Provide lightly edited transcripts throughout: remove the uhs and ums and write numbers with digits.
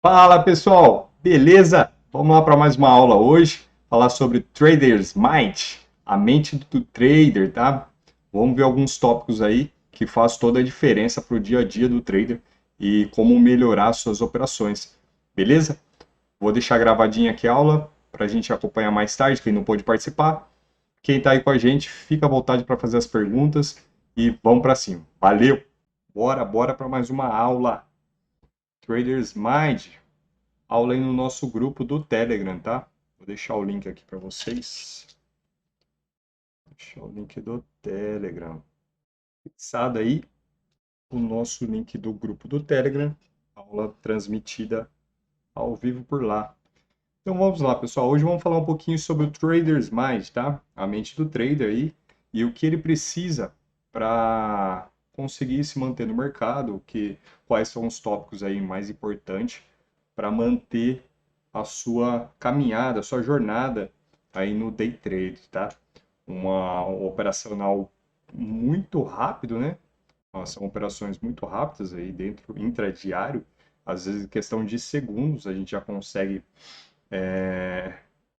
Fala pessoal, beleza? Vamos lá para mais uma aula hoje, falar sobre Trader's Mind, a mente do trader, tá? Vamos ver alguns tópicos aí que faz toda a diferença para o dia a dia do trader e como melhorar suas operações, beleza? Vou deixar gravadinha aqui a aula para a gente acompanhar mais tarde, quem não pôde participar. Quem está aí com a gente, fica à vontade para fazer as perguntas e vamos para cima. Valeu! Bora para mais uma aula. Trader's Mind. Aula aí no nosso grupo do Telegram, tá? Vou deixar o link aqui para vocês. Deixar o link do Telegram. Fixado aí o nosso link do grupo do Telegram. Aula transmitida ao vivo por lá. Então vamos lá, pessoal. Hoje vamos falar um pouquinho sobre o Trader's Mind, tá? A mente do trader aí e o que ele precisa para conseguir se manter no mercado, quais são os tópicos aí mais importantes para manter a sua caminhada, a sua jornada aí no day trade, tá? Uma operacional muito rápido, né? São operações muito rápidas aí dentro intradiário, às vezes em questão de segundos a gente já consegue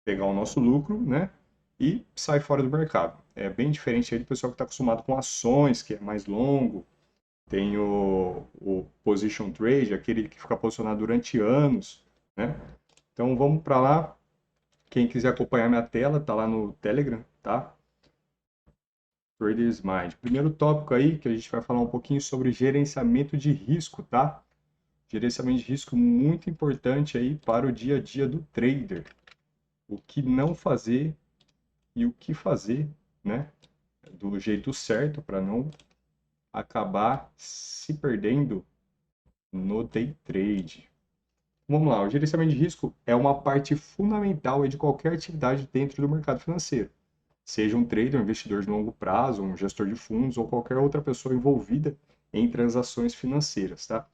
pegar o nosso lucro, né? E sair fora do mercado. É bem diferente aí do pessoal que está acostumado com ações, que é mais longo. Tem o position trade, aquele que fica posicionado durante anos, né? Então vamos para lá. Quem quiser acompanhar minha tela, tá lá no Telegram, tá? Traders Mind. Primeiro tópico aí que a gente vai falar um pouquinho sobre gerenciamento de risco, tá? Gerenciamento de risco muito importante aí para o dia a dia do trader. O que não fazer e o que fazer, né? Do jeito certo para não acabar se perdendo no day trade. Vamos lá, o gerenciamento de risco é uma parte fundamental de qualquer atividade dentro do mercado financeiro. Seja um trader, um investidor de longo prazo, um gestor de fundos ou qualquer outra pessoa envolvida em transações financeiras, tá?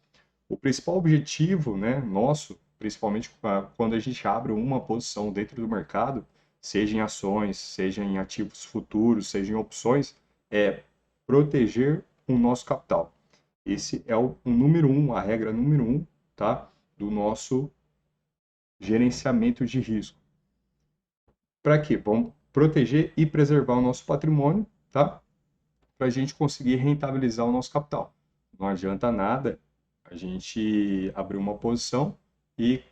O principal objetivo, né, nosso, principalmente quando a gente abre uma posição dentro do mercado, seja em ações, seja em ativos futuros, seja em opções, é proteger o nosso capital. Esse é o número um, a regra número um, tá, do nosso gerenciamento de risco. Para quê? Vamos proteger e preservar o nosso patrimônio, tá? Para a gente conseguir rentabilizar o nosso capital. Não adianta nada a gente abrir uma posição e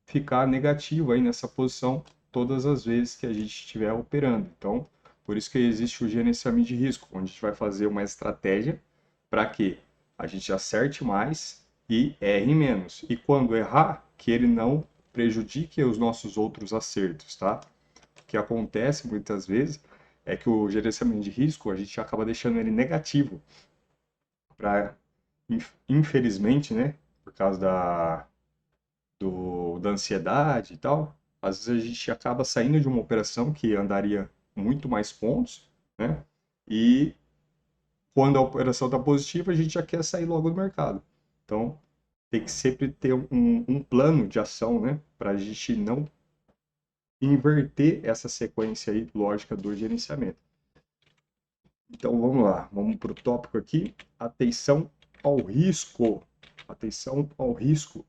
ficar negativo aí nessa posição todas as vezes que a gente estiver operando. Então, por isso que existe o gerenciamento de risco, onde a gente vai fazer uma estratégia para que a gente acerte mais e erre menos. E quando errar, que ele não prejudique os nossos outros acertos, tá? O que acontece muitas vezes é que o gerenciamento de risco a gente acaba deixando ele negativo para, infelizmente, né, por causa da ansiedade e tal, às vezes a gente acaba saindo de uma operação que andaria muito mais pontos, né, e quando a operação está positiva a gente já quer sair logo do mercado. Então tem que sempre ter um plano de ação, né, para a gente não inverter essa sequência aí lógica do gerenciamento. Então vamos lá, vamos para o tópico aqui. Atenção ao risco. Atenção ao risco.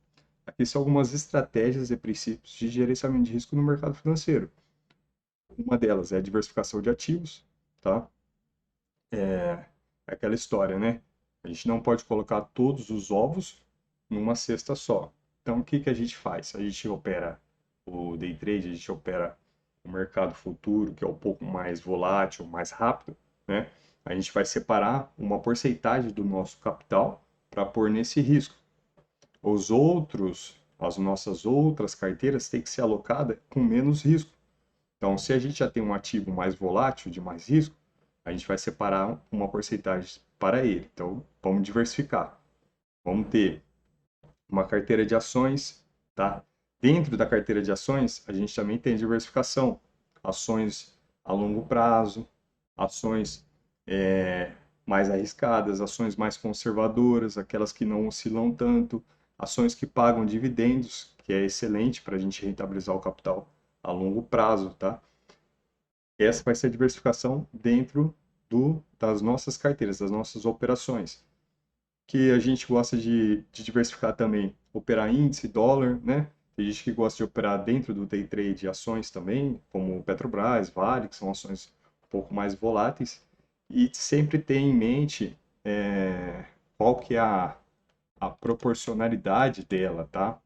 Aqui são algumas estratégias e princípios de gerenciamento de risco no mercado financeiro. Uma delas é a diversificação de ativos, tá? É aquela história, né? A gente não pode colocar todos os ovos numa cesta só. Então o que que a gente faz? A gente opera o day trade, a gente opera o mercado futuro, que é um pouco mais volátil, mais rápido, né? A gente vai separar uma porcentagem do nosso capital para pôr nesse risco. As nossas outras carteiras têm que ser alocadas com menos risco. Então, se a gente já tem um ativo mais volátil, de mais risco, a gente vai separar uma porcentagem para ele. Então, vamos diversificar. Vamos ter uma carteira de ações, tá? Dentro da carteira de ações, a gente também tem diversificação. Ações a longo prazo, ações mais arriscadas, ações mais conservadoras, aquelas que não oscilam tanto, ações que pagam dividendos, que é excelente para a gente rentabilizar o capital a longo prazo, tá? Essa vai ser a diversificação dentro das nossas carteiras, das nossas operações. Que a gente gosta de diversificar também operar índice, dólar, né? Tem gente que gosta de operar dentro do day trade ações também, como Petrobras, Vale, que são ações um pouco mais voláteis. E sempre ter em mente qual que é a proporcionalidade dela, tá?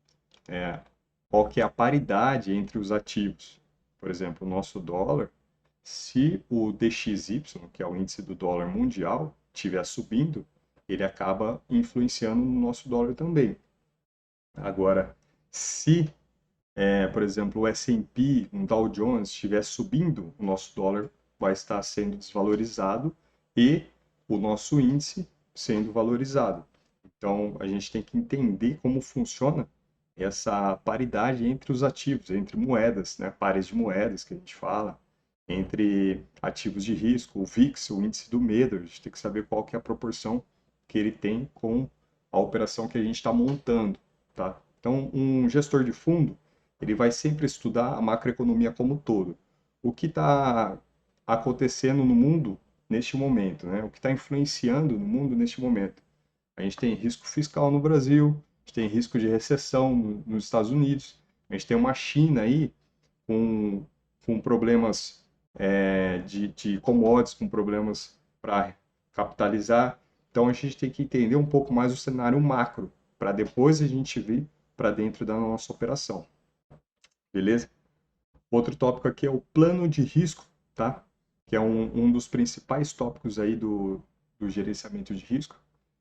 Qual que é a paridade entre os ativos. Por exemplo, o nosso dólar, se o DXY, que é o índice do dólar mundial, estiver subindo, ele acaba influenciando no nosso dólar também. Agora, se, por exemplo, o S&P, um Dow Jones estiver subindo, o nosso dólar vai estar sendo desvalorizado e o nosso índice sendo valorizado. Então, a gente tem que entender como funciona essa paridade entre os ativos, entre moedas, né? Pares de moedas que a gente fala, entre ativos de risco, o VIX, o índice do medo, a gente tem que saber qual que é a proporção que ele tem com a operação que a gente está montando, tá? Então, um gestor de fundo, ele vai sempre estudar a macroeconomia como um todo. O que está acontecendo no mundo neste momento, né? O que está influenciando no mundo neste momento. A gente tem risco fiscal no Brasil, a gente tem risco de recessão nos Estados Unidos, a gente tem uma China aí com, com problemas de commodities, com problemas para capitalizar. Então a gente tem que entender um pouco mais o cenário macro, para depois a gente vir para dentro da nossa operação. Beleza? Outro tópico aqui é o plano de risco, tá? Que é um dos principais tópicos aí do gerenciamento de risco,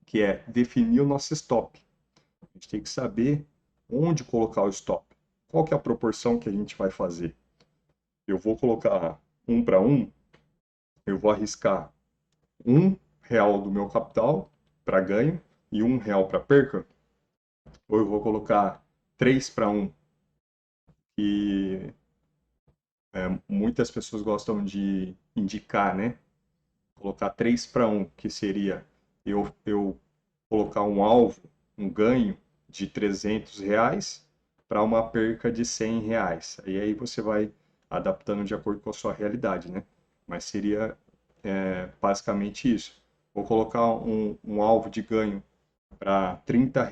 que é definir o nosso stop. A gente tem que saber onde colocar o stop. Qual que é a proporção que a gente vai fazer? Eu vou colocar 1 para 1, eu vou arriscar R$ 1 do meu capital para ganho e R$ 1 para perca, ou eu vou colocar 3 para 1, que muitas pessoas gostam de indicar, né? Colocar 3 para 1, que seria eu colocar um alvo, um ganho de R$ 300 para uma perca de R$ 100. E aí você vai adaptando de acordo com a sua realidade, né? Mas seria basicamente isso. Vou colocar um alvo de ganho para R$ 30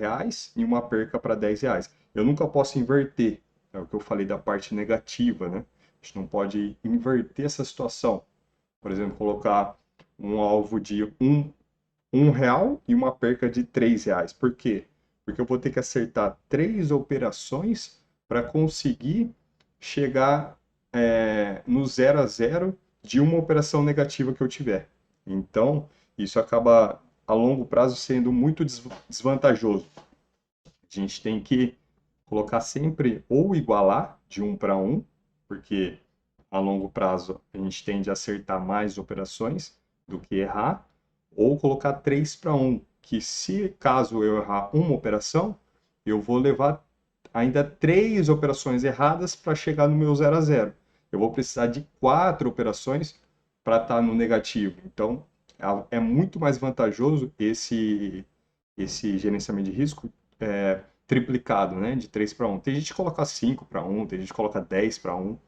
e uma perca para R$ 10. Eu nunca posso inverter, é o que eu falei da parte negativa, né? A gente não pode inverter essa situação. Por exemplo, colocar um alvo de um real e uma perca de R$ 3. Por quê? Porque eu vou ter que acertar 3 operações para conseguir chegar no 0 a 0 de uma operação negativa que eu tiver. Então, isso acaba a longo prazo sendo muito desvantajoso. A gente tem que colocar sempre ou igualar de 1 para 1, porque a longo prazo a gente tende a acertar mais operações do que errar, ou colocar 3 para 1, que se caso eu errar uma operação, eu vou levar ainda 3 operações erradas para chegar no meu 0 a 0. Eu vou precisar de 4 operações para estar no negativo. Então, é muito mais vantajoso esse gerenciamento de risco triplicado, né? De 3 para 1. Tem gente que coloca 5 para 1, tem gente que coloca 10 para 1,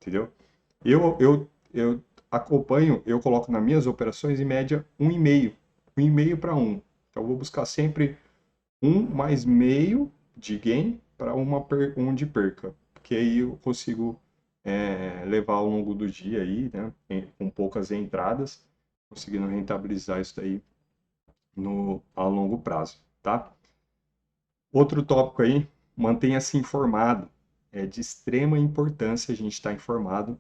entendeu? Eu acompanho, eu coloco nas minhas operações em média 1,5 para 1. Então eu vou buscar sempre 1 mais meio de gain para 1 de perca, porque aí eu consigo levar ao longo do dia aí, né, com poucas entradas, conseguindo rentabilizar isso daí a longo prazo, tá? Outro tópico aí, mantenha-se informado. É de extrema importância a gente estar informado,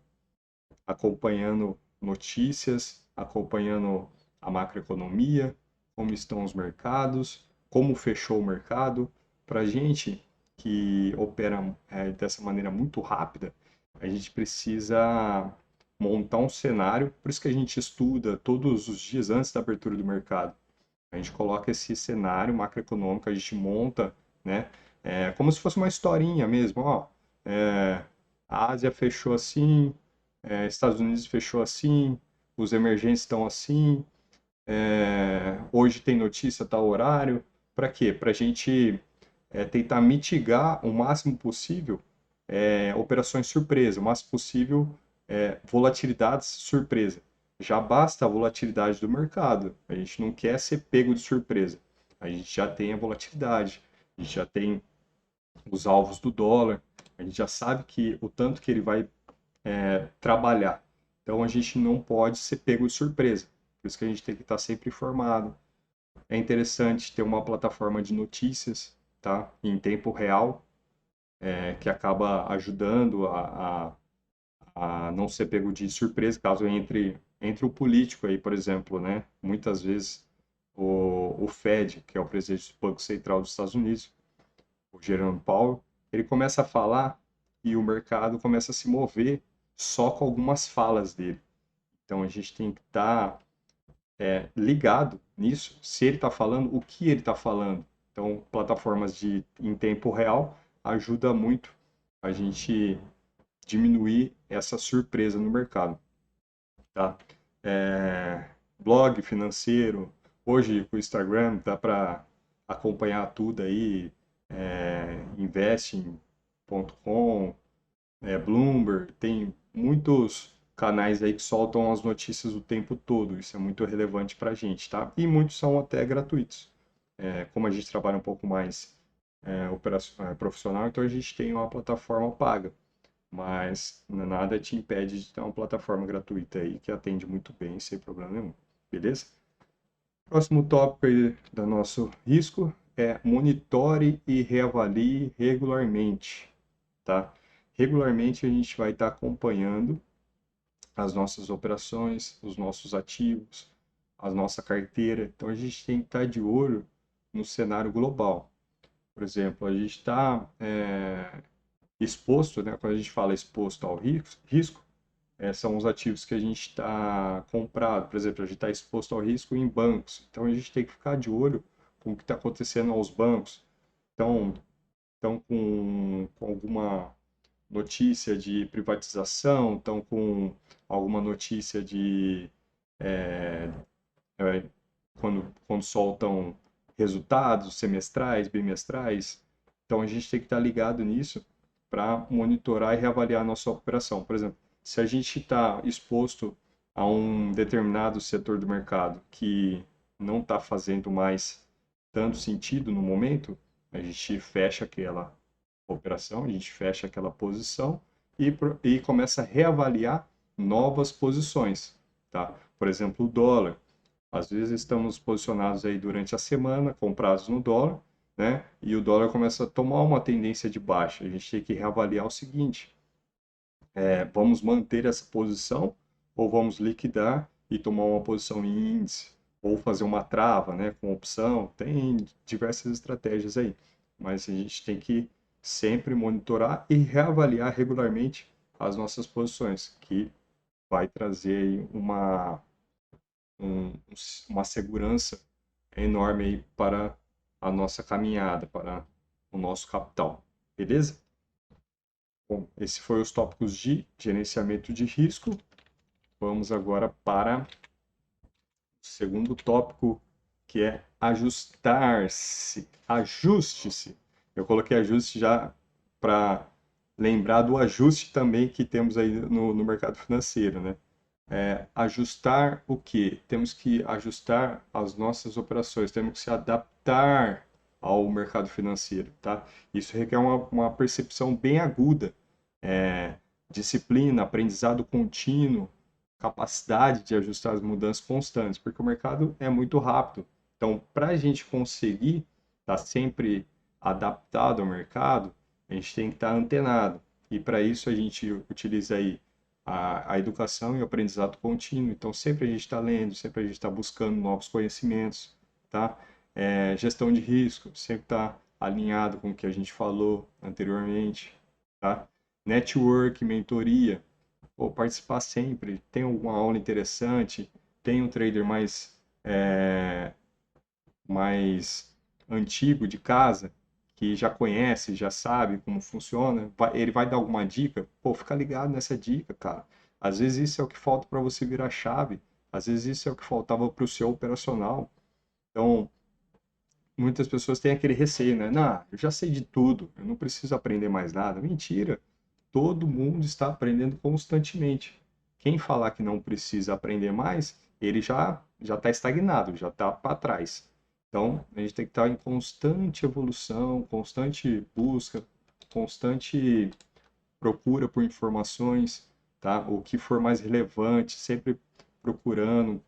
acompanhando notícias, acompanhando a macroeconomia, como estão os mercados, como fechou o mercado. Para a gente que opera dessa maneira muito rápida, a gente precisa montar um cenário, por isso que a gente estuda todos os dias antes da abertura do mercado. A gente coloca esse cenário macroeconômico, a gente monta, né? Como se fosse uma historinha mesmo, ó. A Ásia fechou assim, Estados Unidos fechou assim, os emergentes estão assim, hoje tem notícia, tal horário. Para quê? Para a gente tentar mitigar o máximo possível operações surpresa, o máximo possível volatilidades surpresa. Já basta a volatilidade do mercado, a gente não quer ser pego de surpresa. A gente já tem a volatilidade, a gente já tem os alvos do dólar, a gente já sabe que o tanto que ele vai trabalhar. Então a gente não pode ser pego de surpresa. Por isso que a gente tem que estar sempre informado. É interessante ter uma plataforma de notícias, tá? Em tempo real, que acaba ajudando a não ser pego de surpresa caso entre o político aí, por exemplo, né? Muitas vezes o Fed, que é o presidente do Banco Central dos Estados Unidos, o Jerome Powell, ele começa a falar e o mercado começa a se mover só com algumas falas dele. Então a gente tem que estar ligado nisso, se ele está falando, o que ele está falando. Então, plataformas em tempo real ajuda muito a gente diminuir essa surpresa no mercado, tá? Blog financeiro, hoje com o Instagram dá para acompanhar tudo aí, investing.com, Bloomberg, tem muitos canais aí que soltam as notícias o tempo todo, isso é muito relevante para a gente, tá? E muitos são até gratuitos. Como a gente trabalha um pouco mais profissional, então a gente tem uma plataforma paga, mas nada te impede de ter uma plataforma gratuita aí que atende muito bem, sem problema nenhum, beleza? Próximo tópico aí do nosso risco é monitore e reavalie regularmente, tá? Regularmente a gente vai estar acompanhando as nossas operações, os nossos ativos, a nossa carteira. Então a gente tem que estar de olho no cenário global. Por exemplo, a gente está exposto, né? Quando a gente fala exposto ao risco, são os ativos que a gente está comprado. Por exemplo, a gente está exposto ao risco em bancos. Então a gente tem que ficar de olho com o que está acontecendo aos bancos. Então, com alguma notícia de privatização, estão com alguma notícia de é, quando soltam resultados semestrais, bimestrais. Então a gente tem que estar ligado nisso para monitorar e reavaliar a nossa operação. Por exemplo, se a gente está exposto a um determinado setor do mercado que não está fazendo mais tanto sentido no momento, a gente fecha aquela operação, a gente fecha aquela posição e começa a reavaliar novas posições, tá? Por exemplo, o dólar. Às vezes estamos posicionados aí durante a semana, comprados no dólar, né? E o dólar começa a tomar uma tendência de baixa. A gente tem que reavaliar o seguinte: vamos manter essa posição ou vamos liquidar e tomar uma posição em índice ou fazer uma trava, né? Com opção. Tem diversas estratégias aí, mas a gente tem que sempre monitorar e reavaliar regularmente as nossas posições, que vai trazer aí um, uma segurança enorme aí para a nossa caminhada, para o nosso capital. Beleza? Bom, esse foi os tópicos de gerenciamento de risco. Vamos agora para o segundo tópico, que é ajustar-se. Ajuste-se. Eu coloquei ajuste já para lembrar do ajuste também que temos aí no mercado financeiro, né? Ajustar o quê? Temos que ajustar as nossas operações, temos que se adaptar ao mercado financeiro, tá? Isso requer uma percepção bem aguda, disciplina, aprendizado contínuo, capacidade de ajustar as mudanças constantes, porque o mercado é muito rápido. Então, para a gente conseguir estar sempre adaptado ao mercado, a gente tem que estar antenado. E para isso a gente utiliza aí a educação e o aprendizado contínuo. Então, sempre a gente está lendo, sempre a gente está buscando novos conhecimentos, tá? Gestão de risco, sempre está alinhado com o que a gente falou anteriormente, tá? Network, mentoria, pô, participar sempre. Tem alguma aula interessante, tem um trader mais antigo de casa, que já conhece, já sabe como funciona, ele vai dar alguma dica, pô, fica ligado nessa dica, cara. Às vezes isso é o que falta para você virar chave, às vezes isso é o que faltava para o seu operacional. Então, muitas pessoas têm aquele receio, né? Não, eu já sei de tudo, eu não preciso aprender mais nada. Mentira, todo mundo está aprendendo constantemente. Quem falar que não precisa aprender mais, ele já está estagnado, já está para trás. Então, a gente tem que estar em constante evolução, constante busca, constante procura por informações, tá? O que for mais relevante, sempre procurando,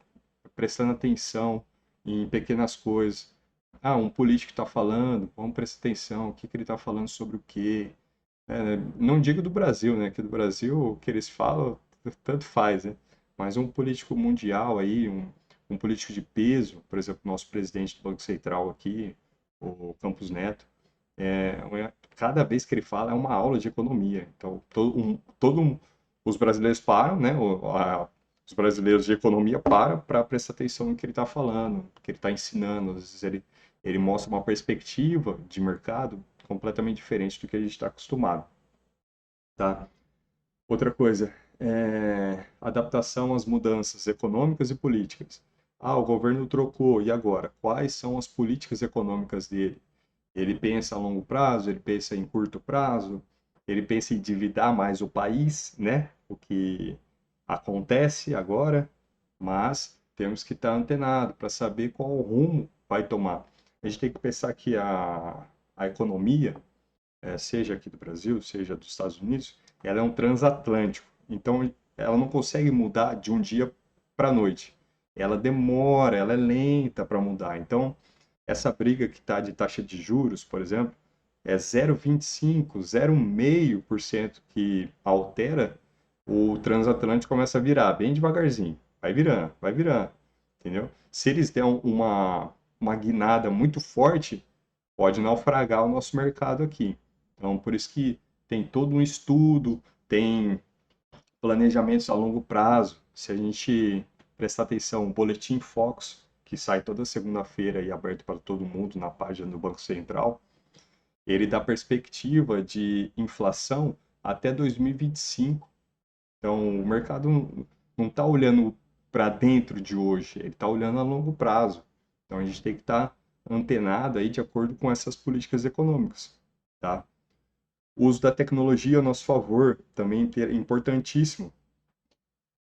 prestando atenção em pequenas coisas. Ah, um político está falando, vamos prestar atenção, o que que ele está falando sobre o quê? Não digo do Brasil, né? Que do Brasil o que eles falam tanto faz, né? Mas um político mundial aí, um político de peso, por exemplo, nosso presidente do Banco Central aqui, o Campos Neto, cada vez que ele fala é uma aula de economia. Então, os brasileiros param, né? Os brasileiros de economia param para prestar atenção no que ele está falando, no que ele está ensinando. Às vezes ele mostra uma perspectiva de mercado completamente diferente do que a gente está acostumado, tá? Outra coisa, adaptação às mudanças econômicas e políticas. Ah, o governo trocou, e agora? Quais são as políticas econômicas dele? Ele pensa a longo prazo, ele pensa em curto prazo, ele pensa em endividar mais o país, né? O que acontece agora, mas temos que estar antenado para saber qual o rumo vai tomar. A gente tem que pensar que a economia, seja aqui do Brasil, seja dos Estados Unidos, ela é um transatlântico. Então, ela não consegue mudar de um dia para a noite. Ela demora, ela é lenta para mudar. Então, essa briga que está de taxa de juros, por exemplo, é 0,25, 0,5% que altera, o transatlântico começa a virar bem devagarzinho. Vai virando, entendeu? Se eles der uma guinada muito forte, pode naufragar o nosso mercado aqui. Então, por isso que tem todo um estudo, tem planejamentos a longo prazo. Se a gente prestar atenção, o Boletim Focus, que sai toda segunda-feira e aberto para todo mundo na página do Banco Central, ele dá perspectiva de inflação até 2025. Então, o mercado não está olhando para dentro de hoje, ele está olhando a longo prazo. Então, a gente tem que estar antenado aí de acordo com essas políticas econômicas, tá? O uso da tecnologia a nosso favor também é importantíssimo.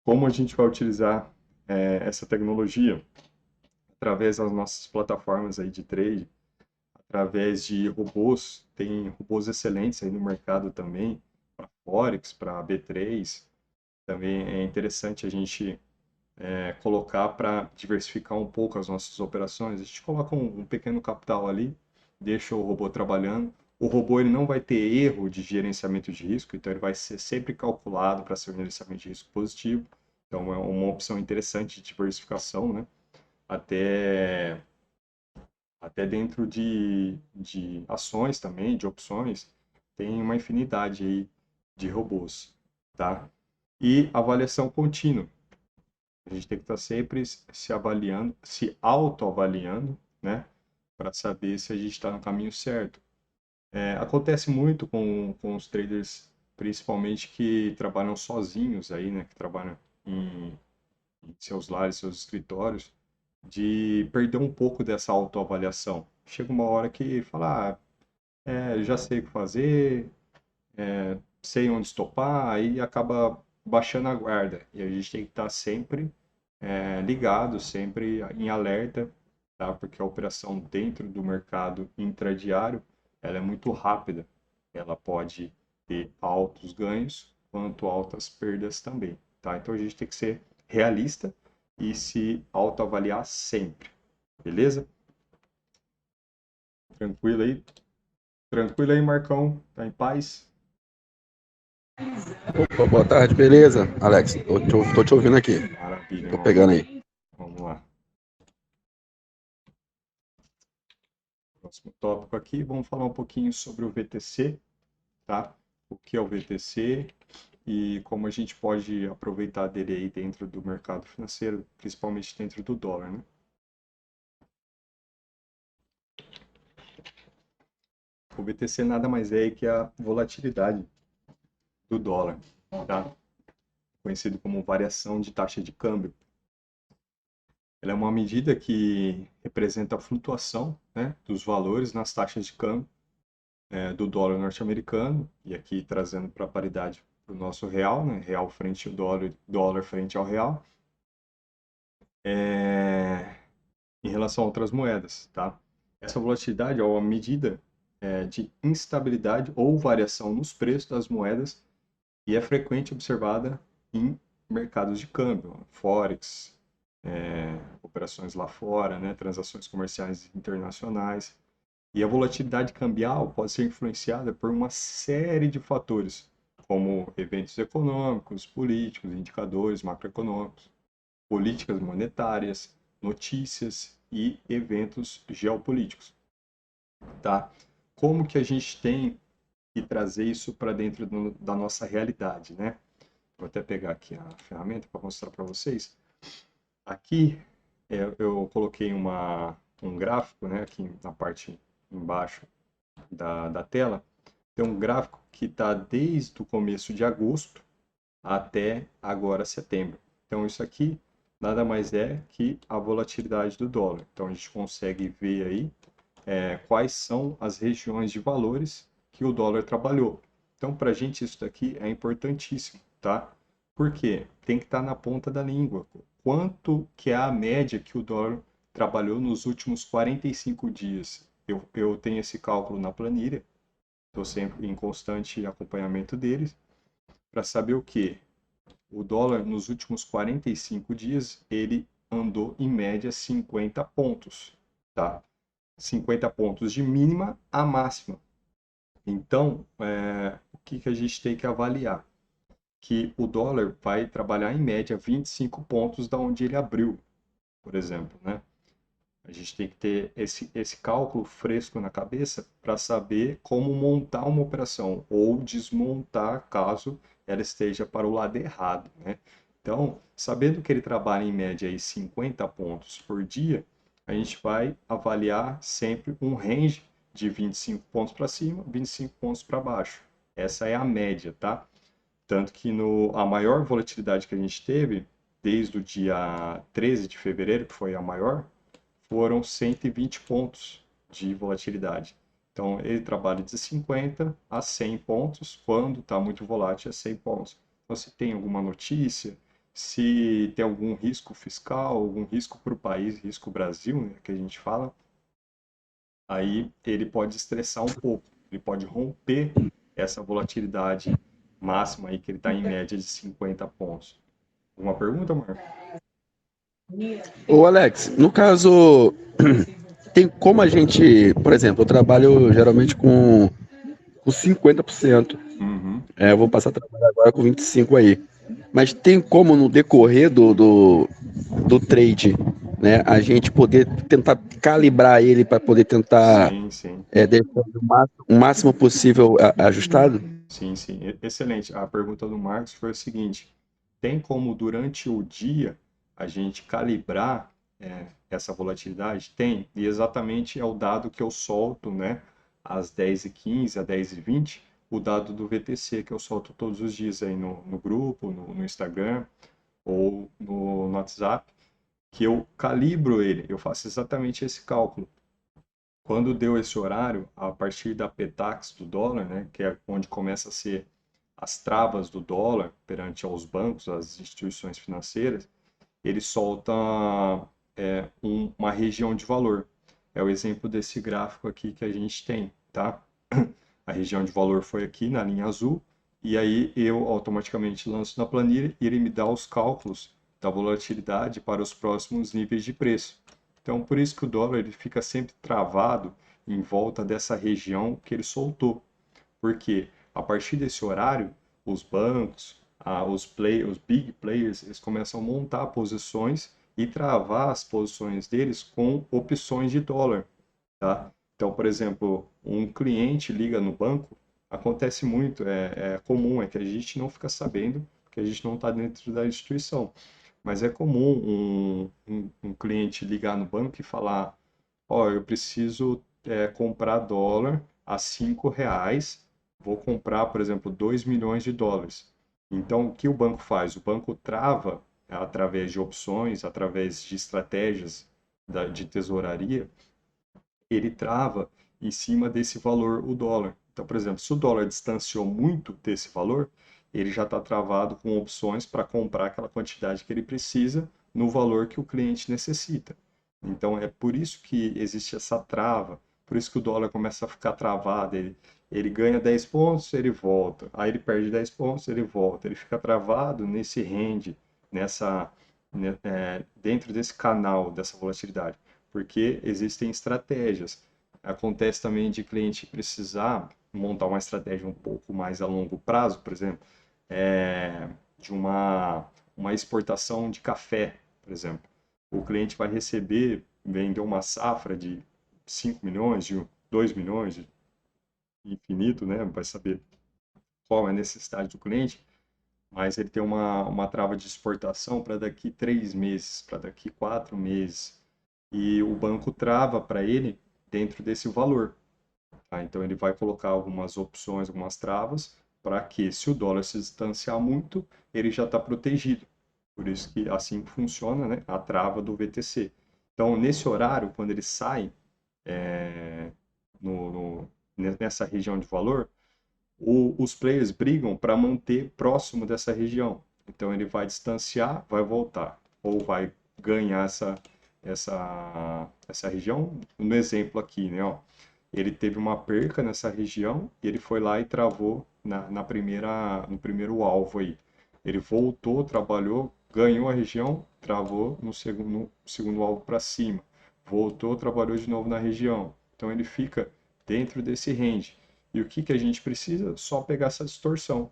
Como a gente vai utilizar essa tecnologia? Através das nossas plataformas aí de trade, através de robôs, tem robôs excelentes aí no mercado também, para Forex, para B3, também é interessante a gente colocar para diversificar um pouco as nossas operações. A gente coloca um pequeno capital ali, deixa o robô trabalhando. O robô ele não vai ter erro de gerenciamento de risco, então ele vai ser sempre calculado para ser um gerenciamento de risco positivo. Então é uma opção interessante de diversificação, né? Até, até dentro de ações também, de opções, tem uma infinidade aí de robôs, tá? E avaliação contínua. A gente tem que estar sempre se avaliando, se autoavaliando, né? Para saber se a gente está no caminho certo. Acontece muito com os traders, principalmente que trabalham sozinhos aí, né? Que trabalham em seus lares, seus escritórios, de perder um pouco dessa autoavaliação. Chega uma hora que fala, já sei o que fazer, sei onde estopar, aí acaba baixando a guarda. E a gente tem que estar sempre ligado, sempre em alerta, tá? Porque a operação dentro do mercado intradiário, ela é muito rápida. Ela pode ter altos ganhos, quanto altas perdas também, tá? Então a gente tem que ser realista e se autoavaliar sempre, beleza? Tranquilo aí? Tranquilo aí, Marcão? Tá em paz? Opa, boa tarde, beleza? Alex, tô te ouvindo aqui. Maravilha, Tô irmão. pegando aí. Vamos lá. Próximo tópico aqui, vamos falar um pouquinho sobre o VTC, tá? O que é o VTC e como a gente pode aproveitar dele aí dentro do mercado financeiro, principalmente dentro do dólar, né? O VTC nada mais é que a volatilidade do dólar, tá? Conhecido como variação de taxa de câmbio. Ela é uma medida que representa a flutuação, né, dos valores nas taxas de câmbio do dólar norte-americano, e aqui trazendo para a paridade para o nosso real, né, real frente ao dólar, dólar frente ao real. em relação a outras moedas, tá? Essa volatilidade é uma medida de instabilidade ou variação nos preços das moedas e é frequente observada em mercados de câmbio, forex, operações lá fora, né, transações comerciais internacionais. E a volatilidade cambial pode ser influenciada por uma série de fatores, como eventos econômicos, políticos, indicadores macroeconômicos, políticas monetárias, notícias e eventos geopolíticos, tá? Como que a gente tem que trazer isso para dentro da nossa realidade, né? Vou até pegar aqui a ferramenta para mostrar para vocês. Aqui eu coloquei um gráfico, né, aqui na parte embaixo da tela. Tem um gráfico que está desde o começo de agosto até agora setembro. Então isso aqui nada mais é que a volatilidade do dólar. Então a gente consegue ver aí quais são as regiões de valores que o dólar trabalhou. Então para a gente isso daqui é importantíssimo, tá? Por quê? Tem que estar na ponta da língua. Quanto que é a média que o dólar trabalhou nos últimos 45 dias? Eu tenho esse cálculo na planilha, estou sempre em constante acompanhamento deles, para saber o que? O dólar nos últimos 45 dias, ele andou em média 50 pontos, tá? 50 pontos de mínima a máxima. Então, o que a gente tem que avaliar? Que o dólar vai trabalhar em média 25 pontos da onde ele abriu, por exemplo, né? A gente tem que ter esse cálculo fresco na cabeça para saber como montar uma operação ou desmontar caso ela esteja para o lado errado, né? Então, sabendo que ele trabalha em média aí 50 pontos por dia, a gente vai avaliar sempre um range de 25 pontos para cima, 25 pontos para baixo. Essa é a média, tá? Tanto que a maior volatilidade que a gente teve, desde o dia 13 de fevereiro, que foi a maior, foram 120 pontos de volatilidade. Então, ele trabalha de 50 a 100 pontos, quando está muito volátil, é 100 pontos. Então, se tem alguma notícia, se tem algum risco fiscal, algum risco para o país, risco Brasil, né, que a gente fala, aí ele pode estressar um pouco, ele pode romper essa volatilidade máxima aí que ele está em média de 50 pontos. Alguma pergunta, Marco? Ô Alex, no caso, tem como a gente, por exemplo, eu trabalho geralmente com 50%. Uhum. Eu vou passar a trabalhar agora com 25% aí. Mas tem como no decorrer do trade, né, a gente poder tentar calibrar ele para poder tentar Sim, sim. deixar o máximo possível ajustado? Sim, sim. Excelente. A pergunta do Marcos foi o seguinte: tem como durante o dia a gente calibrar essa volatilidade? Tem, e exatamente é o dado que eu solto, né, às 10h15, às 10h20, o dado do VTC que eu solto todos os dias aí no grupo, no Instagram ou no WhatsApp, que eu calibro ele, eu faço exatamente esse cálculo. Quando deu esse horário, a partir da Petax do dólar, né, que é onde começa a ser as travas do dólar perante aos bancos, as instituições financeiras, ele solta uma região de valor. É o exemplo desse gráfico aqui que a gente tem, tá? A região de valor foi aqui na linha azul, e aí eu automaticamente lanço na planilha e ele me dá os cálculos da volatilidade para os próximos níveis de preço. Então, por isso que o dólar ele fica sempre travado em volta dessa região que ele soltou. Porque a partir desse horário, os bancos, os big players, eles começam a montar posições e travar as posições deles com opções de dólar, tá? Então, por exemplo, um cliente liga no banco, acontece muito, é comum, é que a gente não fica sabendo, porque a gente não está dentro da instituição. Mas é comum um cliente ligar no banco e falar, ó, eu preciso comprar dólar a R$ 5, vou comprar, por exemplo, 2 milhões de dólares. Então, o que o banco faz? O banco trava, através de opções, através de estratégias de tesouraria, ele trava em cima desse valor o dólar. Então, por exemplo, se o dólar distanciou muito desse valor, ele já está travado com opções para comprar aquela quantidade que ele precisa no valor que o cliente necessita. Então é por isso que existe essa trava, por isso que o dólar começa a ficar travado. Ele ganha 10 pontos, ele volta. Aí ele perde 10 pontos, ele volta. Ele fica travado nesse range, dentro desse canal dessa volatilidade, porque existem estratégias. Acontece também de cliente precisar montar uma estratégia um pouco mais a longo prazo, por exemplo, de uma exportação de café, por exemplo. O cliente vai receber, vender uma safra de 5 milhões, de 2 milhões, de infinito, né? Vai saber qual é a necessidade do cliente, mas ele tem uma trava de exportação para daqui 3 meses, para daqui 4 meses. E o banco trava para ele dentro desse valor. Tá? Então ele vai colocar algumas opções, algumas travas, para que se o dólar se distanciar muito, ele já está protegido. Por isso que assim funciona, né, a trava do VTC. Então, nesse horário, quando ele sai é, nessa região de valor, os players brigam para manter próximo dessa região. Então ele vai distanciar, vai voltar, ou vai ganhar essa região. No exemplo aqui, né, ó, ele teve uma perca nessa região e ele foi lá e travou no primeiro alvo aí. Ele voltou, trabalhou, ganhou a região, travou no segundo alvo para cima. Voltou, trabalhou de novo na região. Então ele fica dentro desse range. E o que a gente precisa? Só pegar essa distorção.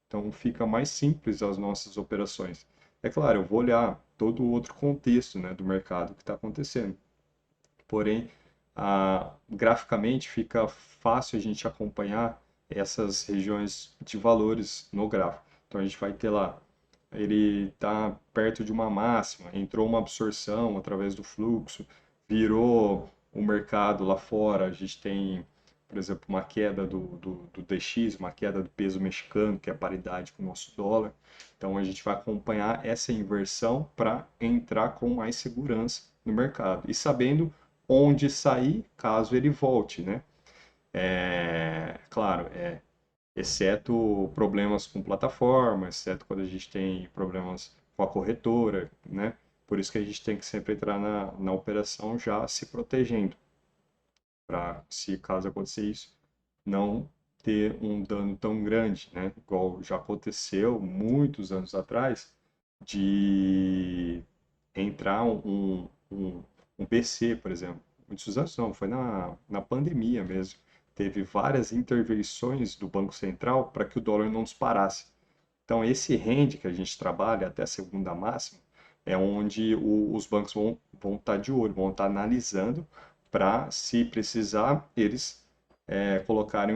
Então fica mais simples as nossas operações. É claro, eu vou olhar todo o outro contexto, né, do mercado que está acontecendo. Porém, graficamente fica fácil a gente acompanhar essas regiões de valores no gráfico. Então a gente vai ter lá, ele está perto de uma máxima, entrou uma absorção através do fluxo, virou o mercado lá fora, a gente tem, por exemplo, uma queda do DX, uma queda do peso mexicano, que é a paridade com o nosso dólar. Então a gente vai acompanhar essa inversão para entrar com mais segurança no mercado e sabendo onde sair caso ele volte, né? Claro, exceto problemas com plataforma, exceto quando a gente tem problemas com a corretora, né? Por isso que a gente tem que sempre entrar na operação já se protegendo, para, se caso acontecer isso, não ter um dano tão grande, né? Igual já aconteceu muitos anos atrás, de entrar um BC, por exemplo. Muitos anos não, foi na pandemia mesmo. Teve várias intervenções do Banco Central para que o dólar não disparasse. Então, esse rende que a gente trabalha até a segunda máxima é onde os bancos vão estar de olho, vão estar analisando para, se precisar, eles colocarem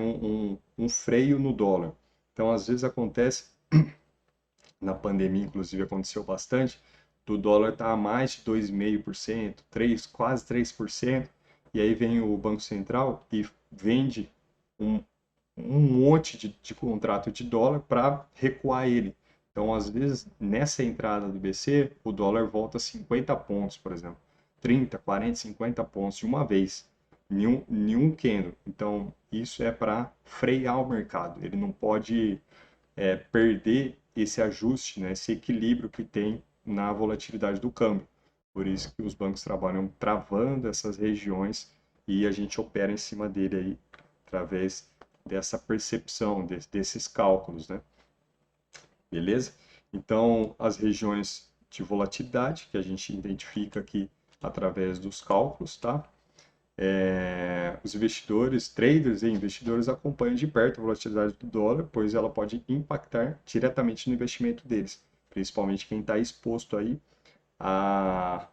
um freio no dólar. Então, às vezes acontece, na pandemia, inclusive, aconteceu bastante, do dólar estar a mais de 2,5%, 3, quase 3%, e aí vem o Banco Central e vende um, um monte de contrato de dólar para recuar ele. Então, às vezes, nessa entrada do BC, o dólar volta 50 pontos, por exemplo. 30, 40, 50 pontos de uma vez, em um candle. Então, isso é para frear o mercado. Ele não pode perder esse ajuste, né, esse equilíbrio que tem na volatilidade do câmbio. Por isso que os bancos trabalham travando essas regiões e a gente opera em cima dele aí através dessa percepção, desses cálculos, né? Beleza? Então, as regiões de volatilidade que a gente identifica aqui através dos cálculos, tá? Os investidores, traders e investidores acompanham de perto a volatilidade do dólar, pois ela pode impactar diretamente no investimento deles, principalmente quem está exposto aí a,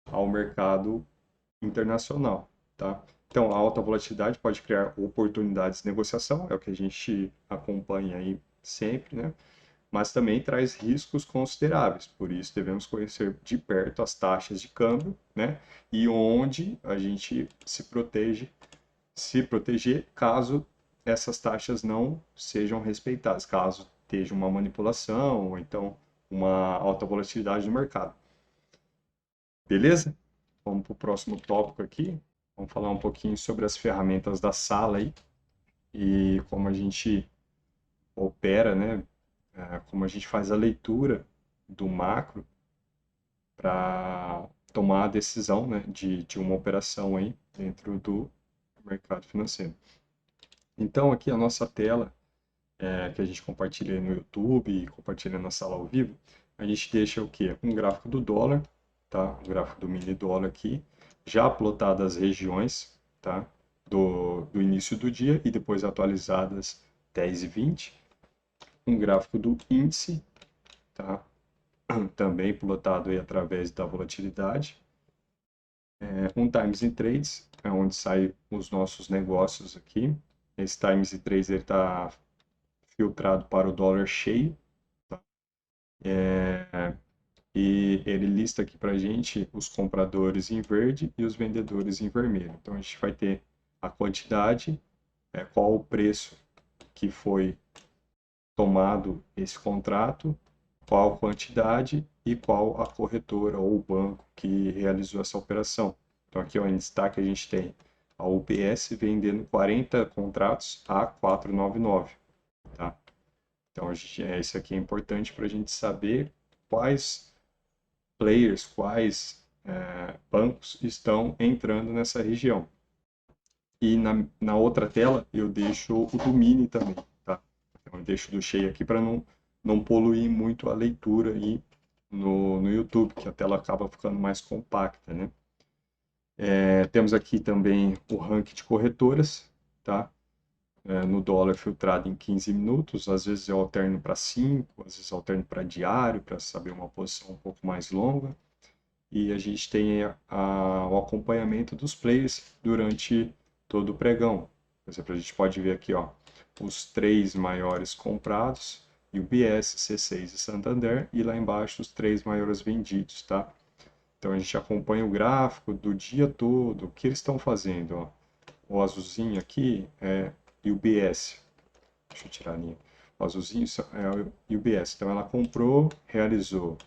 ao mercado internacional, tá? Então, a alta volatilidade pode criar oportunidades de negociação, é o que a gente acompanha aí sempre, né? Mas também traz riscos consideráveis. Por isso, devemos conhecer de perto as taxas de câmbio, né? E onde a gente se proteger caso essas taxas não sejam respeitadas, caso esteja uma manipulação ou então uma alta volatilidade no mercado. Beleza? Vamos para o próximo tópico aqui. Vamos falar um pouquinho sobre as ferramentas da sala aí e como a gente opera, né? Como a gente faz a leitura do macro para tomar a decisão, né, de uma operação aí dentro do mercado financeiro. Então, aqui a nossa tela, que a gente compartilha aí no YouTube e compartilha na sala ao vivo, a gente deixa o quê? Um gráfico do dólar, tá? Um gráfico do mini dólar aqui, já plotado as regiões, tá? Do início do dia e depois atualizadas 10 e 20. Um gráfico do índice, tá? Também plotado aí através da volatilidade. Um Times in Trades, é onde saem os nossos negócios aqui. Esse Times in Trades está filtrado para o dólar cheio, tá? E ele lista aqui para a gente os compradores em verde e os vendedores em vermelho. Então a gente vai ter a quantidade, qual o preço que foi tomado esse contrato, qual a quantidade e qual a corretora ou o banco que realizou essa operação. Então aqui ó, em destaque a gente tem a UBS vendendo 40 contratos a 499, tá? Então isso aqui é importante para a gente saber quais players, quais bancos estão entrando nessa região. E na outra tela eu deixo o do mini também, tá? Então eu deixo do cheio aqui para não poluir muito a leitura aí no YouTube, que a tela acaba ficando mais compacta, né? Temos aqui também o ranking de corretoras, tá? No dólar filtrado em 15 minutos, às vezes eu alterno para 5, às vezes eu alterno para diário, para saber uma posição um pouco mais longa. E a gente tem o acompanhamento dos players durante todo o pregão. Por exemplo, a gente pode ver aqui, ó, os 3 maiores comprados, UBS, C6 e Santander, e lá embaixo os 3 maiores vendidos, tá? Então a gente acompanha o gráfico do dia todo, o que eles estão fazendo, ó. O azulzinho aqui é UBS. Deixa eu tirar a linha. O azulzinho é o UBS. Então ela comprou, realizou.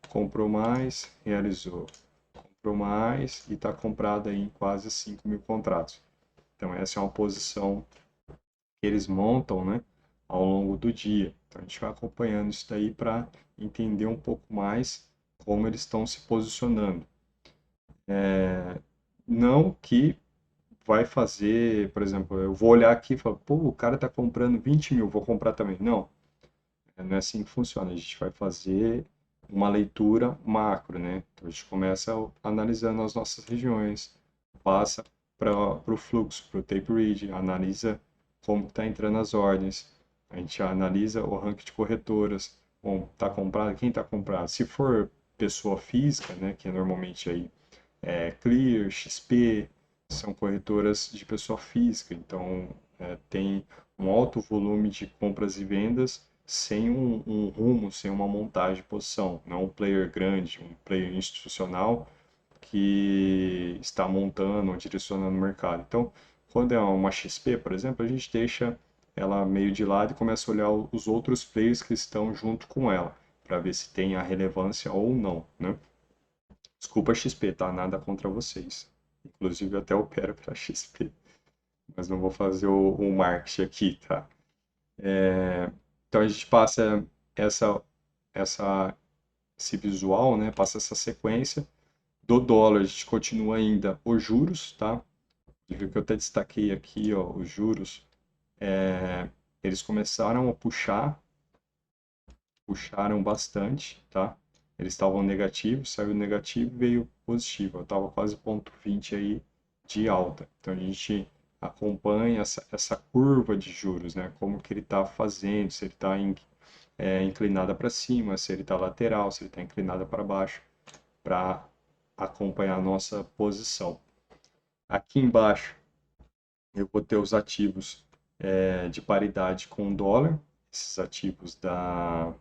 Comprou mais, realizou. Comprou mais e está comprada em quase 5 mil contratos. Então essa é uma posição que eles montam, né, ao longo do dia. Então a gente vai acompanhando isso daí para entender um pouco mais como eles estão se posicionando. Não que vai fazer, por exemplo, eu vou olhar aqui e falar, pô, o cara está comprando 20 mil, vou comprar também. Não, não é assim que funciona. A gente vai fazer uma leitura macro, né? Então a gente começa analisando as nossas regiões, passa para o fluxo, para o tape read, analisa como está entrando as ordens, a gente analisa o ranking de corretoras, bom, está comprado, quem está comprado. Se for pessoa física, né, que é normalmente aí Clear, XP, são corretoras de pessoa física, então tem um alto volume de compras e vendas sem um rumo, sem uma montagem de posição, não um player grande, um player institucional que está montando ou direcionando o mercado. Então, quando é uma XP, por exemplo, a gente deixa ela meio de lado e começa a olhar os outros players que estão junto com ela, para ver se tem a relevância ou não, né? Desculpa XP, tá? Nada contra vocês. Inclusive, eu até opero para XP, mas não vou fazer o marketing aqui, tá? Então, a gente passa essa, essa, esse visual, né? Passa essa sequência. Do dólar, a gente continua ainda os juros, tá? Que eu até destaquei aqui, ó, os juros, eles começaram a puxaram bastante, tá? Eles estavam negativos, saiu negativo, veio positivo. Eu estava quase 0,20 aí de alta. Então a gente acompanha essa curva de juros, né? Como que ele está fazendo, se ele está inclinada para cima, se ele está lateral, se ele está inclinada para baixo, para acompanhar a nossa posição. Aqui embaixo eu vou ter os ativos de paridade com o dólar, esses ativos da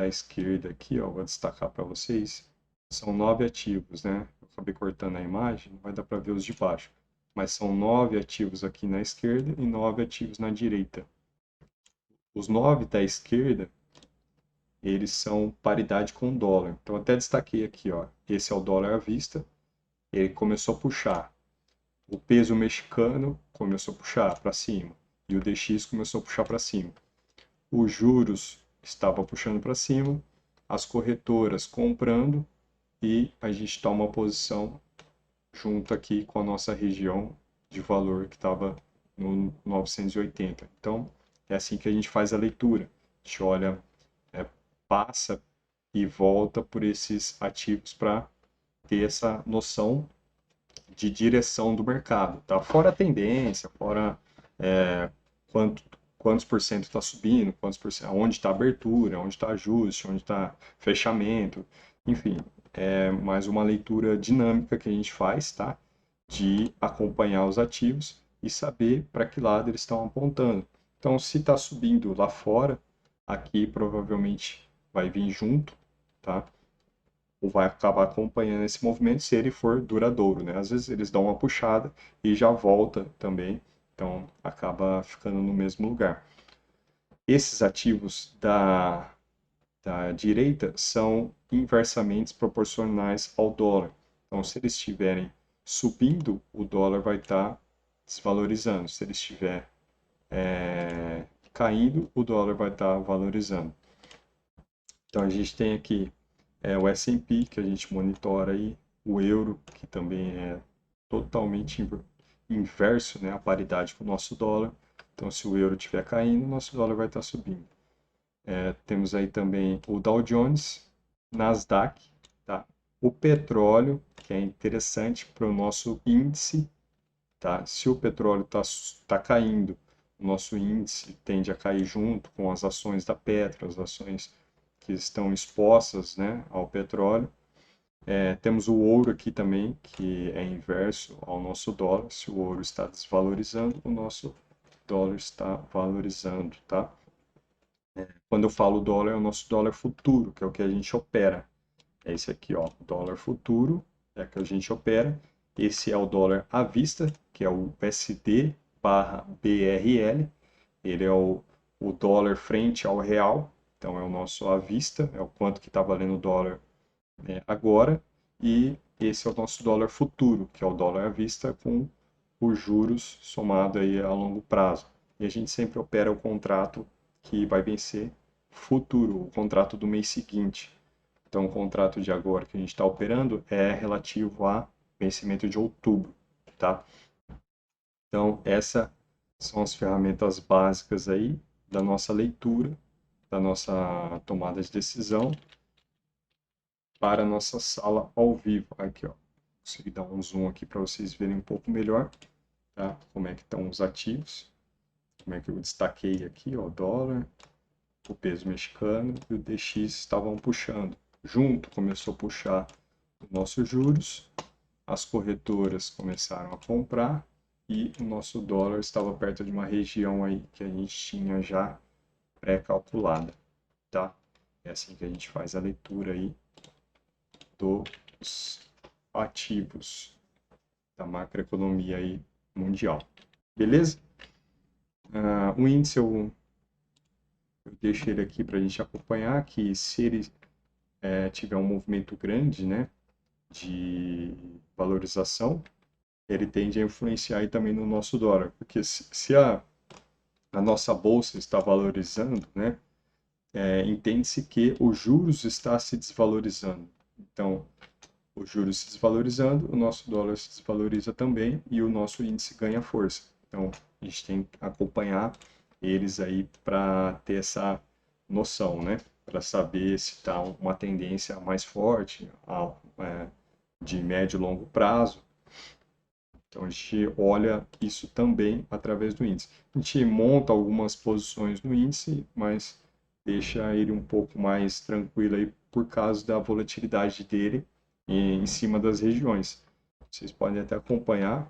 esquerda aqui, ó, vou destacar para vocês. São 9 ativos, né? Eu acabei cortando a imagem, não vai dar para ver os de baixo. Mas são 9 ativos aqui na esquerda e 9 ativos na direita. Os 9 da esquerda, eles são paridade com o dólar. Então até destaquei aqui, ó, esse é o dólar à vista. Ele começou a puxar. O peso mexicano começou a puxar para cima e o DX começou a puxar para cima. Os juros estavam puxando para cima, as corretoras comprando e a gente toma uma posição junto aqui com a nossa região de valor que estava no 980. Então, é assim que a gente faz a leitura. A gente olha, passa e volta por esses ativos para ter essa noção de direção do mercado, tá? Fora a tendência, fora quanto, quantos por cento está subindo, quantos por cento, onde está a abertura, onde está ajuste, onde está fechamento, enfim, é mais uma leitura dinâmica que a gente faz, tá? De acompanhar os ativos e saber para que lado eles estão apontando. Então, se está subindo lá fora, aqui provavelmente vai vir junto, tá? Ou vai acabar acompanhando esse movimento se ele for duradouro, né? Às vezes eles dão uma puxada e já volta também, então acaba ficando no mesmo lugar. Esses ativos da direita são inversamente proporcionais ao dólar. Então, se eles estiverem subindo, o dólar vai estar desvalorizando. Se ele estiver caindo, o dólar vai estar valorizando. Então, a gente tem aqui o S&P, que a gente monitora aí, o euro, que também é totalmente inverso, né, a paridade com o nosso dólar. Então, se o euro estiver caindo, o nosso dólar vai estar subindo. Temos aí também o Dow Jones, Nasdaq, tá? O petróleo, que é interessante para o nosso índice, tá? Se o petróleo tá caindo, o nosso índice tende a cair junto com as ações da Petro, as ações que estão expostas, né, ao petróleo. Temos o ouro aqui também, que é inverso ao nosso dólar. Se o ouro está desvalorizando, o nosso dólar está valorizando, tá? Quando eu falo dólar, é o nosso dólar futuro, que é o que a gente opera. É esse aqui, ó, dólar futuro, é o que a gente opera. Esse é o dólar à vista, que é o USD/BRL. Ele é o dólar frente ao real, então é o nosso à vista, é o quanto que está valendo o dólar agora. E esse é o nosso dólar futuro, que é o dólar à vista com os juros somado aí a longo prazo. E a gente sempre opera o contrato que vai vencer futuro, o contrato do mês seguinte. Então, o contrato de agora que a gente está operando é relativo a vencimento de outubro, tá? Então, essas são as ferramentas básicas aí da nossa leitura, da nossa tomada de decisão para a nossa sala ao vivo. Aqui, ó. Consegui dar um zoom aqui para vocês verem um pouco melhor, tá? Como é que estão os ativos. Como é que eu destaquei aqui, ó, o dólar, o peso mexicano e o DX estavam puxando. Junto começou a puxar os nossos juros, as corretoras começaram a comprar e o nosso dólar estava perto de uma região aí que a gente tinha já pré-calculada, tá? É assim que a gente faz a leitura aí dos ativos da macroeconomia aí mundial. Beleza? O índice eu deixo ele aqui para a gente acompanhar, que se ele tiver um movimento grande, né, de valorização, ele tende a influenciar aí também no nosso dólar, porque se a nossa bolsa está valorizando, né, entende-se que os juros está se desvalorizando. Então, os juros se desvalorizando, o nosso dólar se desvaloriza também e o nosso índice ganha força. Então, a gente tem que acompanhar eles aí para ter essa noção, né? Para saber se está uma tendência mais forte, de médio e longo prazo. Então, a gente olha isso também através do índice. A gente monta algumas posições no índice, mas deixa ele um pouco mais tranquilo aí por causa da volatilidade dele em cima das regiões. Vocês podem até acompanhar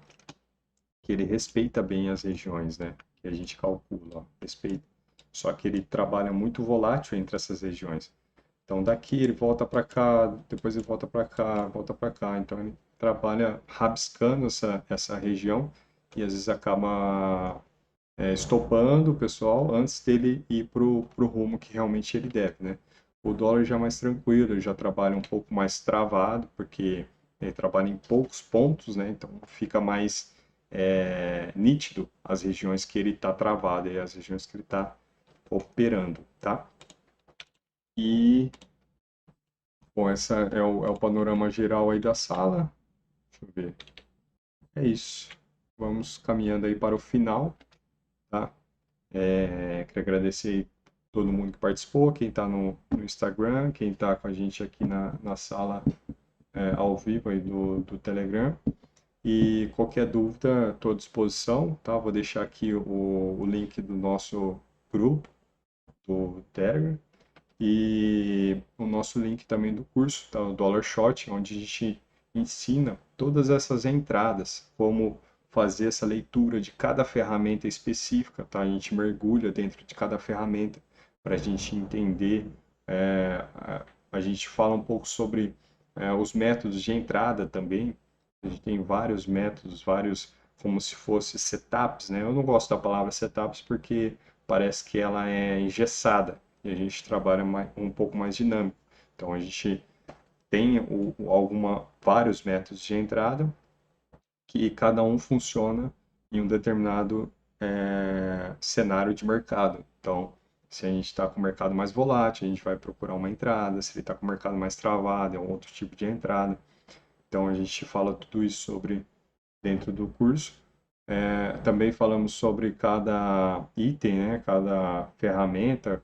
que ele respeita bem as regiões, né? Que a gente calcula, ó, respeita. Só que ele trabalha muito volátil entre essas regiões. Então daqui ele volta para cá, depois ele volta para cá, volta para cá. Então ele trabalha rabiscando essa região e às vezes acaba estopando o pessoal antes dele ir para o rumo que realmente ele deve, né? O dólar já é mais tranquilo, ele já trabalha um pouco mais travado, porque ele trabalha em poucos pontos, né? Então fica mais nítido as regiões que ele está travado e as regiões que ele está operando, tá? E Bom, essa é o panorama geral aí da sala. Deixa eu ver. É isso. Vamos caminhando aí para o final, tá? Quero agradecer aí todo mundo que participou, quem está no Instagram, quem está com a gente aqui na sala ao vivo aí do Telegram. E qualquer dúvida, estou à disposição, tá? Vou deixar aqui o link do nosso grupo do Telegram e o nosso link também do curso, tá? O Dollar Shot, onde a gente ensina todas essas entradas, como fazer essa leitura de cada ferramenta específica, tá? A gente mergulha dentro de cada ferramenta para a gente entender. A gente fala um pouco sobre os métodos de entrada também. A gente tem vários métodos, vários como se fosse setups, né? Eu não gosto da palavra setups porque parece que ela é engessada e a gente trabalha um pouco mais dinâmico. Então a gente tem vários métodos de entrada que cada um funciona em um determinado cenário de mercado. Então, se a gente está com o mercado mais volátil, a gente vai procurar uma entrada. Se ele está com o mercado mais travado, é um outro tipo de entrada. Então, a gente fala tudo isso sobre dentro do curso. Também falamos sobre cada item, né? Cada ferramenta.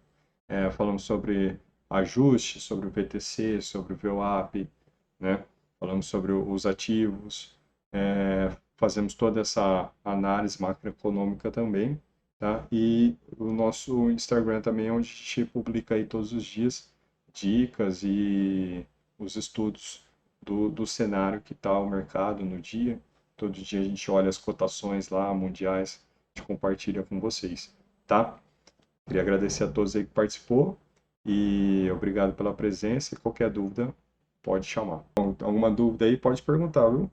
Falamos sobre ajuste, sobre o VTC, sobre o VWAP, né? Falamos sobre os ativos, fazemos toda essa análise macroeconômica também, tá? E o nosso Instagram também, onde a gente publica aí todos os dias dicas e os estudos do cenário que está o mercado no dia. Todo dia a gente olha as cotações lá, mundiais, a gente compartilha com vocês, tá? Queria agradecer a todos aí que participou e obrigado pela presença. E qualquer dúvida, pode chamar. Bom, alguma dúvida aí, pode perguntar, viu?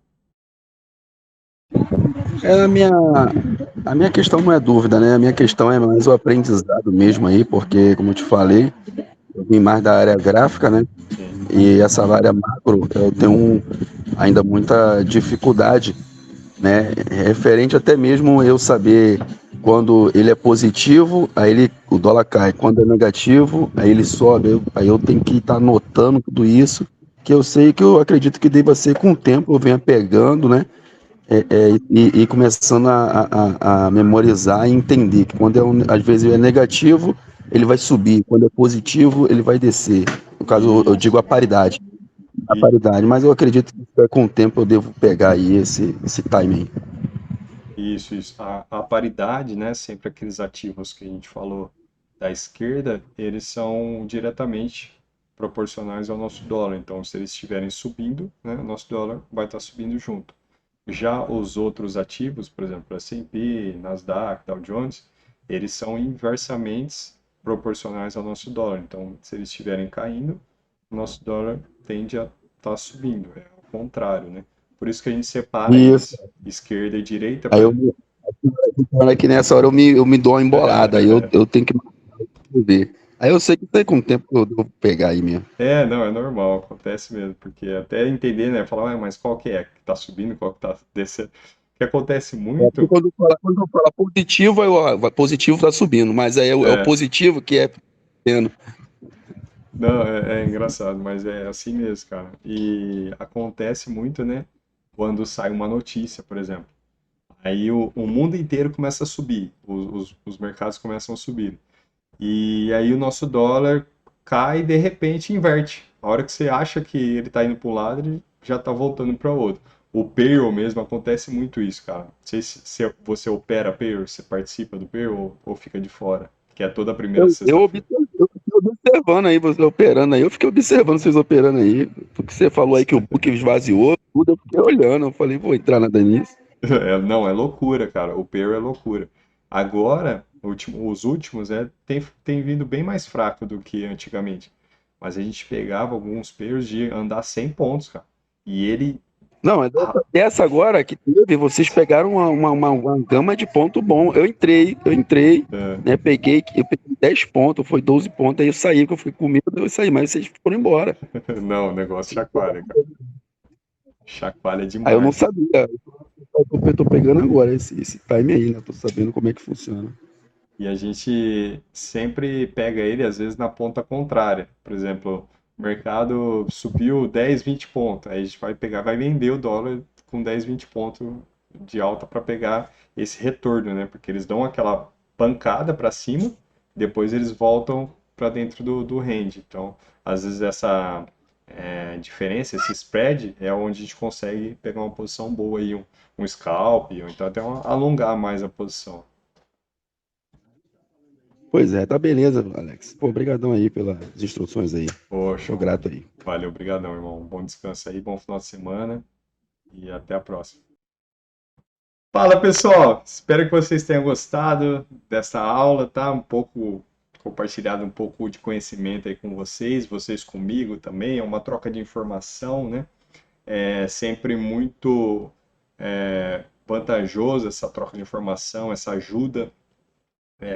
É a minha questão não é dúvida, né? A minha questão é mais o aprendizado mesmo aí, porque, como eu te falei, eu vim mais da área gráfica, né? Sim. E essa área macro, eu tenho ainda muita dificuldade, né? Referente até mesmo eu saber quando ele é positivo, o dólar cai. Quando é negativo, aí ele sobe. Aí eu tenho que estar anotando tudo isso, que eu sei que eu acredito que deva ser com o tempo, eu venha pegando, né? E começando a memorizar e entender que quando às vezes é negativo, ele vai subir, quando é positivo, ele vai descer. No caso, eu digo Isso. a paridade. A E, paridade, mas eu acredito que com o tempo eu devo pegar aí esse timing. isso. A paridade, né? Sempre aqueles ativos que a gente falou da esquerda, eles são diretamente proporcionais ao nosso dólar. Então, se eles estiverem subindo, né, o nosso dólar vai estar subindo junto. Já os outros ativos, por exemplo, S&P, Nasdaq, Dow Jones, eles são inversamente proporcionais ao nosso dólar. Então, se eles estiverem caindo, o nosso dólar tende a estar subindo. É o contrário, né? Por isso que a gente separa Isso. eles, esquerda e direita, Aí para... aqui nessa hora eu me dou uma embolada, aí eu tenho que ver. Aí eu sei que tem com o tempo que eu devo pegar aí mesmo. Não, é normal, acontece mesmo, porque até entender, né, falar, mas qual que é que tá subindo, qual que tá descendo, o que acontece Porque muito, quando eu falo positivo, positivo tá subindo, mas aí é o é, positivo que é pequeno. não, é engraçado, mas é assim mesmo, cara. E acontece muito, né? Quando sai uma notícia, por exemplo. Aí o mundo inteiro começa a subir, os mercados começam a subir. E aí o nosso dólar cai e de repente inverte. A hora que você acha que ele está indo para um lado, ele já está voltando para o outro. O payroll mesmo acontece muito isso, cara. Não sei se você opera payroll, você participa do payroll ou fica de fora, que é toda a primeira sexta-feira. Eu fiquei observando aí, você operando aí, eu fiquei observando vocês operando aí. Porque você falou aí que o book esvaziou, tudo, eu fiquei olhando, eu falei, vou entrar nada nisso. Não, é loucura, cara. O Pero é loucura. Agora, os últimos, tem vindo bem mais fraco do que antigamente. Mas a gente pegava alguns Peros de andar 100 pontos, cara. E ele. Não, é ah, dessa agora que teve, vocês pegaram uma gama de ponto bom. Eu entrei, é, né? Eu peguei 10 pontos, foi 12 pontos, aí eu saí, que eu fiquei com medo, eu saí, mas vocês foram embora. não, o negócio chacoalha, cara. Chacoalha Aí eu não demais. sabia. Eu tô pegando agora esse time aí, né? Tô sabendo como é que funciona. E a gente sempre pega ele, às vezes, na ponta contrária. Por exemplo, O mercado subiu 10, 20 pontos. Aí a gente vai pegar, vai vender o dólar com 10, 20 pontos de alta para pegar esse retorno, né? Porque eles dão aquela pancada para cima, depois eles voltam para dentro do range. Então, às vezes essa diferença, esse spread, é onde a gente consegue pegar uma posição boa aí, um scalp, ou então até alongar mais a posição. Pois é, tá beleza, Alex. Pô, obrigadão aí pelas instruções aí. Poxa, Tô grato aí. valeu, obrigadão, irmão. Bom descanso aí, bom final de semana e até a próxima. Fala, pessoal! Espero que vocês tenham gostado dessa aula, tá? Um pouco compartilhado um pouco de conhecimento aí com vocês, vocês comigo também. É uma troca de informação, né? É sempre muito vantajoso essa troca de informação, essa ajuda.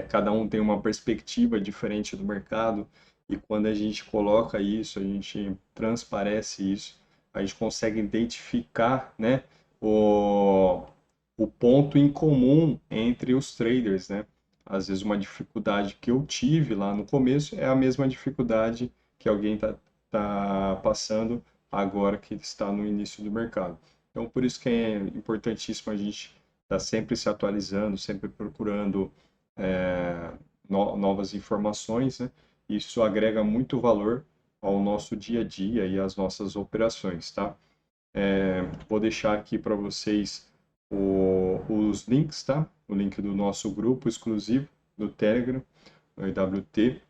Cada um tem uma perspectiva diferente do mercado e quando a gente coloca isso, a gente transparece isso, a gente consegue identificar, né, o, o ponto em comum entre os traders, né? Às vezes uma dificuldade que eu tive lá no começo é a mesma dificuldade que alguém tá passando agora que está no início do mercado. Então, por isso que é importantíssimo a gente estar sempre se atualizando, sempre procurando novas informações, né? Isso agrega muito valor ao nosso dia a dia e às nossas operações, tá? Vou deixar aqui para vocês os links, tá? O link do nosso grupo exclusivo do Telegram, o EWT.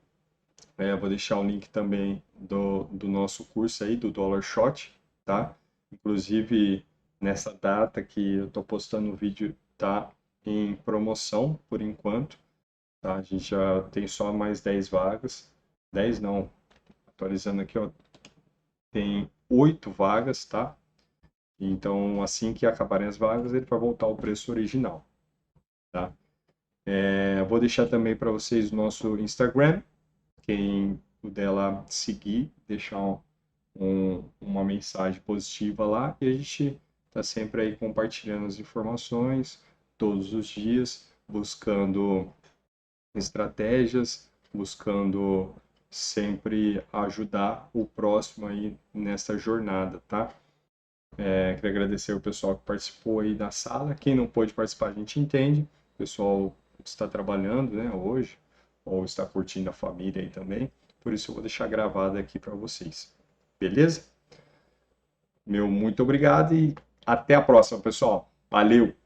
Vou deixar o link também do nosso curso aí, do Dollar Shot, tá? Inclusive, nessa data que eu estou postando o vídeo, tá em promoção por enquanto. Tá? A gente já tem só mais 10 vagas. 10 não, atualizando aqui, ó, tem 8 vagas, tá? Então, assim que acabarem as vagas, ele vai voltar ao preço original, tá? Vou deixar também para vocês o nosso Instagram, quem puder lá seguir, deixar uma mensagem positiva lá, e a gente está sempre aí compartilhando as informações todos os dias, buscando estratégias, buscando sempre ajudar o próximo aí nessa jornada, tá? Queria agradecer o pessoal que participou aí da sala. Quem não pôde participar, a gente entende. O pessoal está trabalhando, né, hoje, ou está curtindo a família aí também. Por isso eu vou deixar gravado aqui para vocês. Beleza? Meu muito obrigado e até a próxima, pessoal. Valeu!